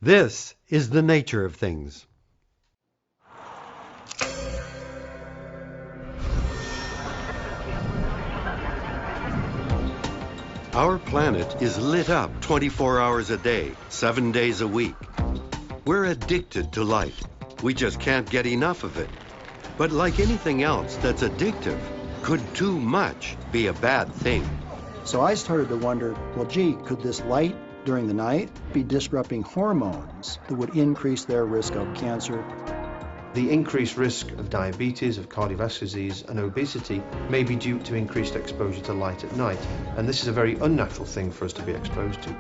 This is the nature of things. Our planet is lit up 24 hours a day, 7 days a week. We're addicted to light. We just can't get enough of it. But like anything else that's addictive, could too much be a bad thing? So I started to wonder, well, gee, could this light during the night be disrupting hormones that would increase their risk of cancer? The increased risk of diabetes, of cardiovascular disease and obesity may be due to increased exposure to light at night, and this is a very unnatural thing for us to be exposed to.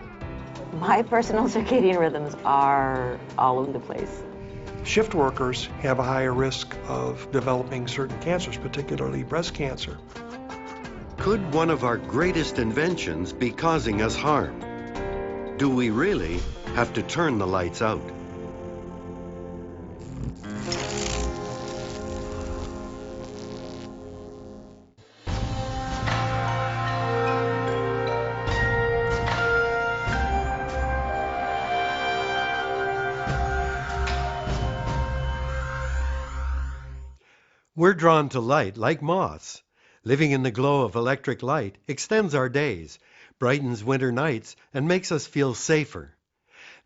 My personal circadian rhythms are all over the place. Shift workers have a higher risk of developing certain cancers, particularly breast cancer. Could one of our greatest inventions be causing us harm? Do we really have to turn the lights out? We're drawn to light like moths. Living in the glow of electric light extends our days, brightens winter nights, and makes us feel safer.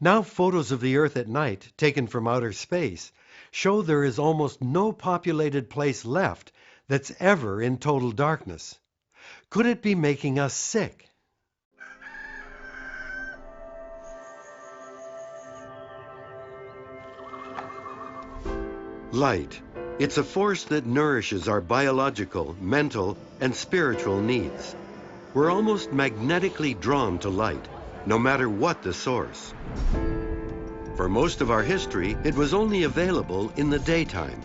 Now photos of the Earth at night, taken from outer space, show there is almost no populated place left that's ever in total darkness. Could it be making us sick? Light. It's a force that nourishes our biological, mental, and spiritual needs. We're almost magnetically drawn to light, no matter what the source. For most of our history, it was only available in the daytime.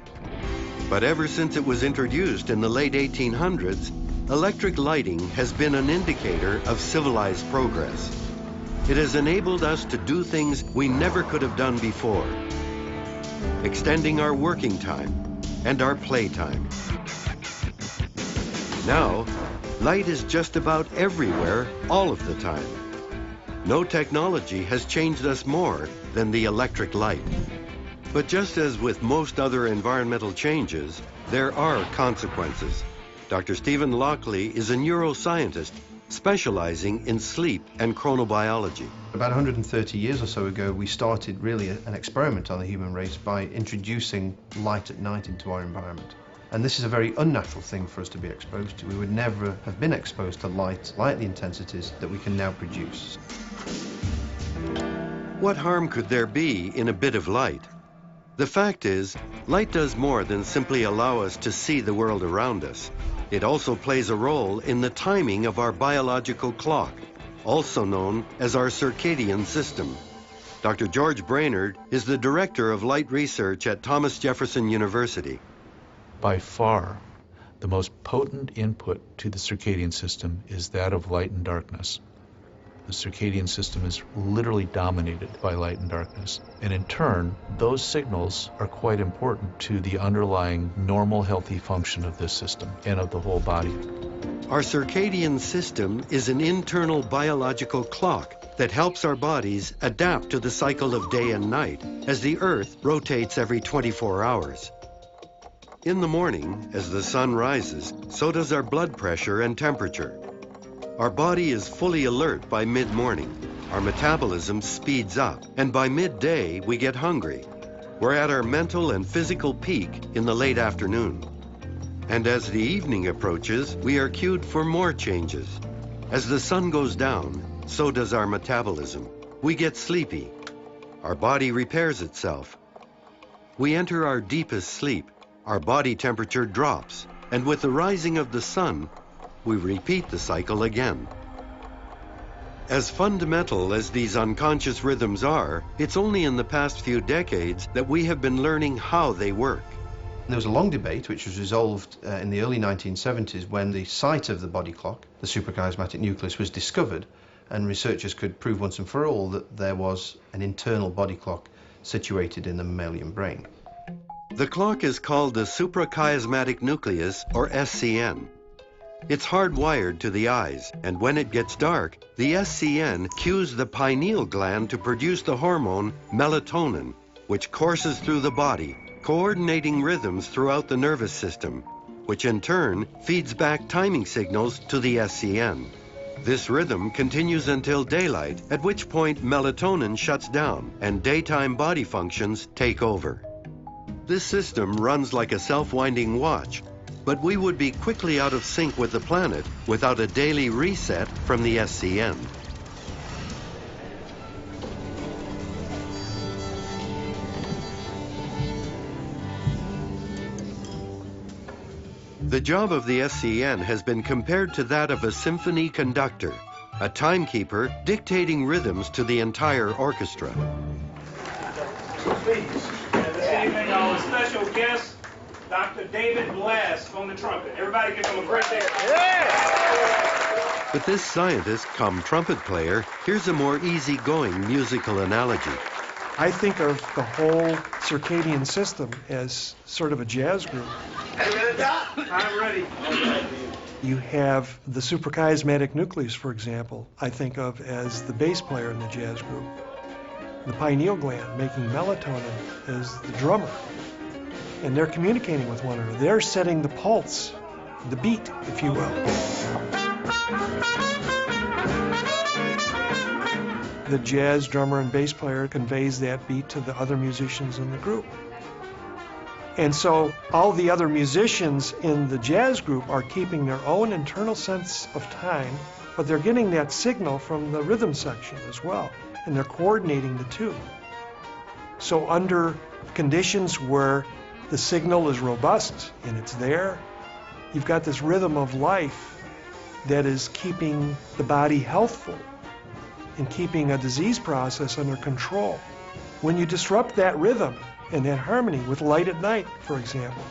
But ever since it was introduced in the late 1800s, electric lighting has been an indicator of civilized progress. It has enabled us to do things we never could have done before, extending our working time and our playtime. Now, light is just about everywhere, all of the time. No technology has changed us more than the electric light. But just as with most other environmental changes, there are consequences. Dr. Stephen Lockley is a neuroscientist specializing in sleep and chronobiology. About 130 years or so ago, we started really an experiment on the human race by introducing light at night into our environment. And this is a very unnatural thing for us to be exposed to. We would never have been exposed to light the intensities that we can now produce. What harm could there be in a bit of light? The fact is, light does more than simply allow us to see the world around us. It also plays a role in the timing of our biological clock, also known as our circadian system. Dr. George Brainerd is the director of light research at Thomas Jefferson University. By far, the most potent input to the circadian system is that of light and darkness. The circadian system is literally dominated by light and darkness. And in turn, those signals are quite important to the underlying normal, healthy function of this system and of the whole body. Our circadian system is an internal biological clock that helps our bodies adapt to the cycle of day and night as the Earth rotates every 24 hours. In the morning, as the sun rises, so does our blood pressure and temperature. Our body is fully alert by mid-morning. Our metabolism speeds up, and by midday, we get hungry. We're at our mental and physical peak in the late afternoon. And as the evening approaches, we are cued for more changes. As the sun goes down, so does our metabolism. We get sleepy. Our body repairs itself. We enter our deepest sleep. Our body temperature drops, and with the rising of the sun, we repeat the cycle again. As fundamental as these unconscious rhythms are, it's only in the past few decades that we have been learning how they work. There was a long debate which was resolved in the early 1970s when the site of the body clock, the suprachiasmatic nucleus, was discovered, and researchers could prove once and for all that there was an internal body clock situated in the mammalian brain. The clock is called the suprachiasmatic nucleus, or SCN. It's hardwired to the eyes, and when it gets dark, the SCN cues the pineal gland to produce the hormone melatonin, which courses through the body, coordinating rhythms throughout the nervous system, which in turn feeds back timing signals to the SCN. This rhythm continues until daylight, at which point melatonin shuts down and daytime body functions take over. This system runs like a self-winding watch, but we would be quickly out of sync with the planet without a daily reset from the SCN. The job of the SCN has been compared to that of a symphony conductor, a timekeeper dictating rhythms to the entire orchestra. Please, this evening our special guest, Dr. David Blass on the trumpet. Everybody give him a great hand. But this scientist come trumpet player, here's a more easygoing musical analogy. I think of the whole circadian system as sort of a jazz group. I'm ready. You have the suprachiasmatic nucleus, for example, I think of as the bass player in the jazz group. The pineal gland making melatonin is the drummer. And they're communicating with one another. They're setting the pulse, the beat, if you will. The jazz drummer and bass player conveys that beat to the other musicians in the group. And so all the other musicians in the jazz group are keeping their own internal sense of time, but they're getting that signal from the rhythm section as well, and they're coordinating the two. So under conditions where the signal is robust and it's there, you've got this rhythm of life that is keeping the body healthful and keeping a disease process under control. When you disrupt that rhythm and that harmony with light at night, for example,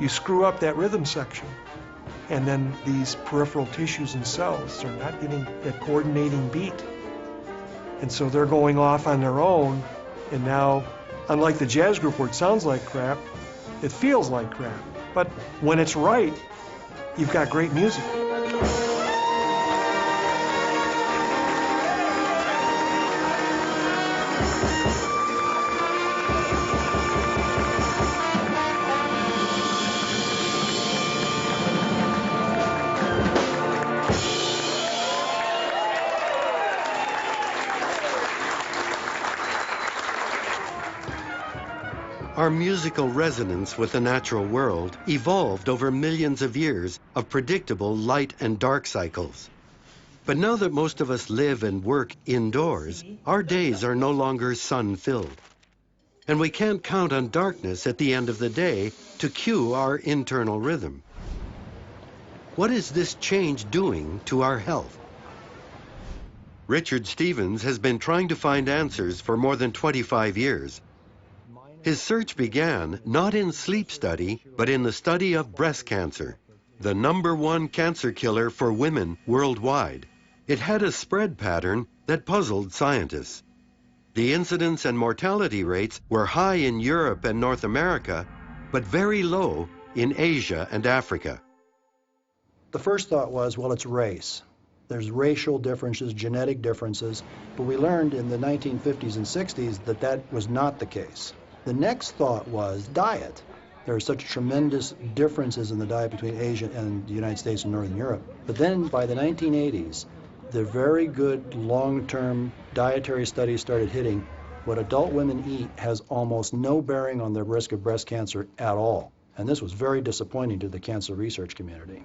you screw up that rhythm section, and then these peripheral tissues and cells are not getting that coordinating beat. And so they're going off on their own, and now, unlike the jazz group where it sounds like crap, it feels like crap. But when it's right, you've got great music. Our musical resonance with the natural world evolved over millions of years of predictable light and dark cycles. But now that most of us live and work indoors, our days are no longer sun-filled. And we can't count on darkness at the end of the day to cue our internal rhythm. What is this change doing to our health? Richard Stevens has been trying to find answers for more than 25 years. His search began not in sleep study, but in the study of breast cancer, the #1 cancer killer for women worldwide. It had a spread pattern that puzzled scientists. The incidence and mortality rates were high in Europe and North America, but very low in Asia and Africa. The first thought was, well, it's race. There's racial differences, genetic differences, but we learned in the 1950s and 60s that that was not the case. The next thought was diet. There are such tremendous differences in the diet between Asia and the United States and Northern Europe. But then by the 1980s, the very good long-term dietary studies started hitting. What adult women eat has almost no bearing on the risk of breast cancer at all. And this was very disappointing to the cancer research community.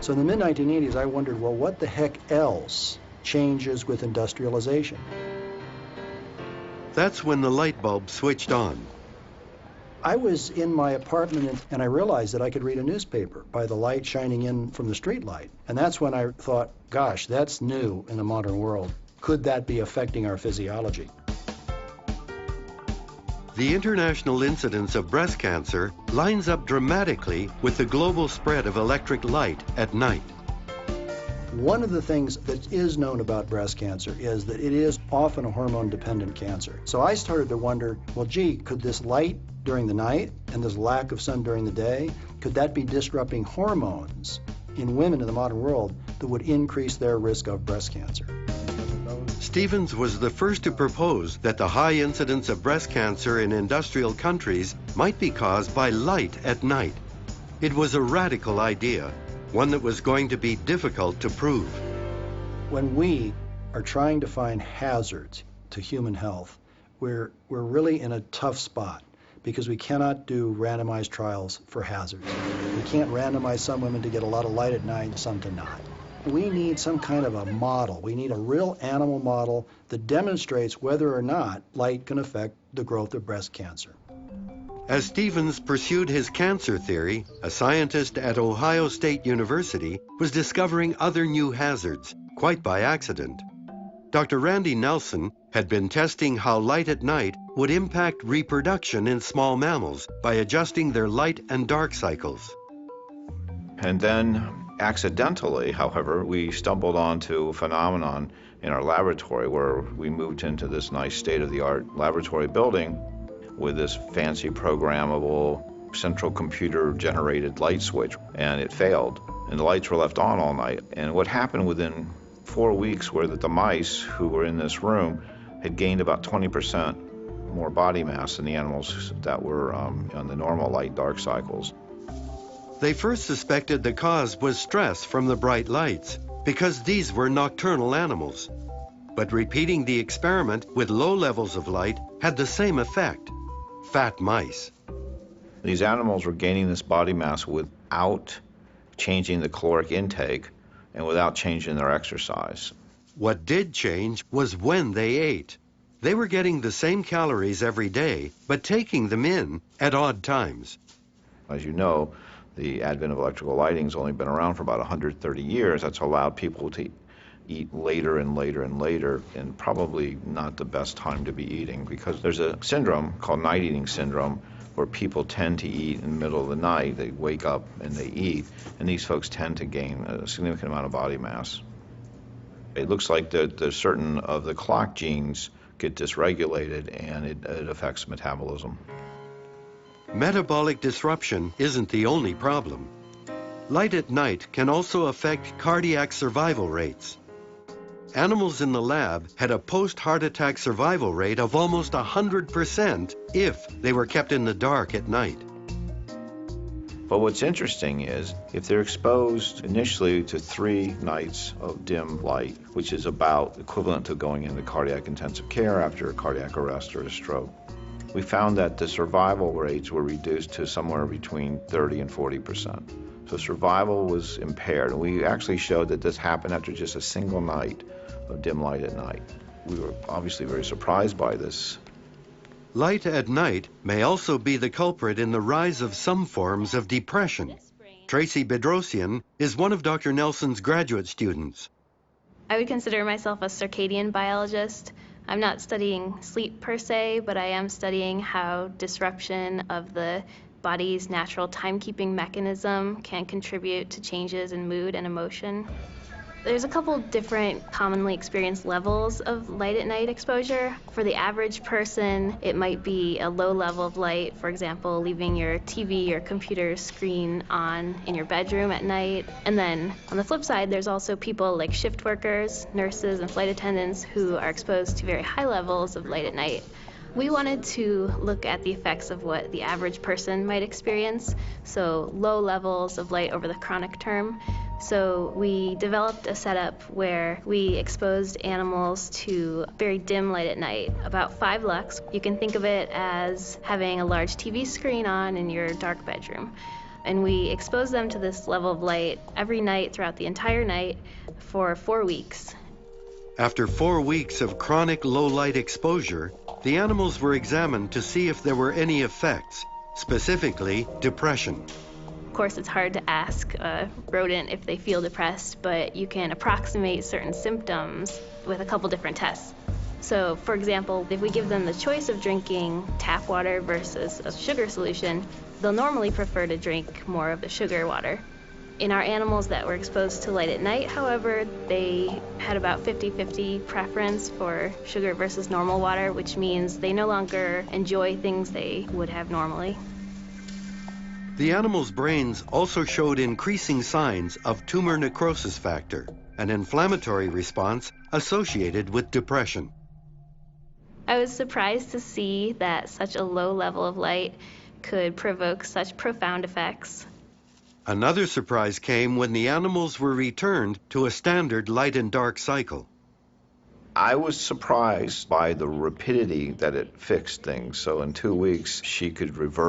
So in the mid-1980s, I wondered, well, what the heck else changes with industrialization? That's when the light bulb switched on. I was in my apartment and I realized that I could read a newspaper by the light shining in from the street light. And that's when I thought, gosh, that's new in the modern world. Could that be affecting our physiology? The international incidence of breast cancer lines up dramatically with the global spread of electric light at night. One of the things that is known about breast cancer is that it is often a hormone-dependent cancer. So I started to wonder, well, gee, could this light during the night and this lack of sun during the day, could that be disrupting hormones in women in the modern world that would increase their risk of breast cancer? Stevens was the first to propose that the high incidence of breast cancer in industrial countries might be caused by light at night. It was a radical idea, one that was going to be difficult to prove. When we are trying to find hazards to human health, we're really in a tough spot because we cannot do randomized trials for hazards. We can't randomize some women to get a lot of light at night and some to not. We need some kind of a model. We need a real animal model that demonstrates whether or not light can affect the growth of breast cancer. As Stevens pursued his cancer theory, a scientist at Ohio State University was discovering other new hazards, quite by accident. Dr. Randy Nelson had been testing how light at night would impact reproduction in small mammals by adjusting their light and dark cycles. And then, accidentally, however, we stumbled onto a phenomenon in our laboratory where we moved into this nice state-of-the-art laboratory building with this fancy programmable central computer-generated light switch, and it failed. And the lights were left on all night. And what happened within 4 weeks were that the mice who were in this room had gained about 20% more body mass than the animals that were on the normal light-dark cycles. They first suspected the cause was stress from the bright lights, because these were nocturnal animals. But repeating the experiment with low levels of light had the same effect: fat mice. These animals were gaining this body mass without changing the caloric intake and without changing their exercise. What did change was when they ate. They were getting the same calories every day, but taking them in at odd times. As you know, the advent of electrical lighting has only been around for about 130 years. That's allowed people to eat later and later and later, and probably not the best time to be eating, because there's a syndrome called night eating syndrome where people tend to eat in the middle of the night. They wake up and they eat, and these folks tend to gain a significant amount of body mass. It looks like there's certain of the clock genes get dysregulated, and it affects metabolism. Metabolic disruption isn't the only problem. Light at night can also affect cardiac survival rates. Animals in the lab had a post-heart attack survival rate of almost 100% if they were kept in the dark at night. But what's interesting is if they're exposed initially to 3 nights of dim light, which is about equivalent to going into cardiac intensive care after a cardiac arrest or a stroke, we found that the survival rates were reduced to somewhere between 30 and 40%. So survival was impaired, and we actually showed that this happened after just a single night of dim light at night. We were obviously very surprised by this. Light at night may also be the culprit in the rise of some forms of depression. Tracy Bedrosian is one of Dr. Nelson's graduate students. I would consider myself a circadian biologist. I'm not studying sleep per se, but I am studying how disruption of the body's natural timekeeping mechanism can contribute to changes in mood and emotion. There's a couple different commonly experienced levels of light at night exposure. For the average person, it might be a low level of light, for example, leaving your TV or computer screen on in your bedroom at night. And then on the flip side, there's also people like shift workers, nurses, and flight attendants who are exposed to very high levels of light at night. We wanted to look at the effects of what the average person might experience, so low levels of light over the chronic term. So we developed a setup where we exposed animals to very dim light at night, about 5 lux. You can think of it as having a large TV screen on in your dark bedroom. And we exposed them to this level of light every night throughout the entire night for 4 weeks. After 4 weeks of chronic low light exposure, the animals were examined to see if there were any effects, specifically depression. Of course, it's hard to ask a rodent if they feel depressed, but you can approximate certain symptoms with a couple different tests. So, for example, if we give them the choice of drinking tap water versus a sugar solution, they'll normally prefer to drink more of the sugar water. In our animals that were exposed to light at night, however, they had about 50-50 preference for sugar versus normal water, which means they no longer enjoy things they would have normally. The animals' brains also showed increasing signs of tumor necrosis factor, an inflammatory response associated with depression. I was surprised to see that such a low level of light could provoke such profound effects. Another surprise came when the animals were returned to a standard light and dark cycle. I was surprised by the rapidity that it fixed things. So in 2 weeks, she could reverse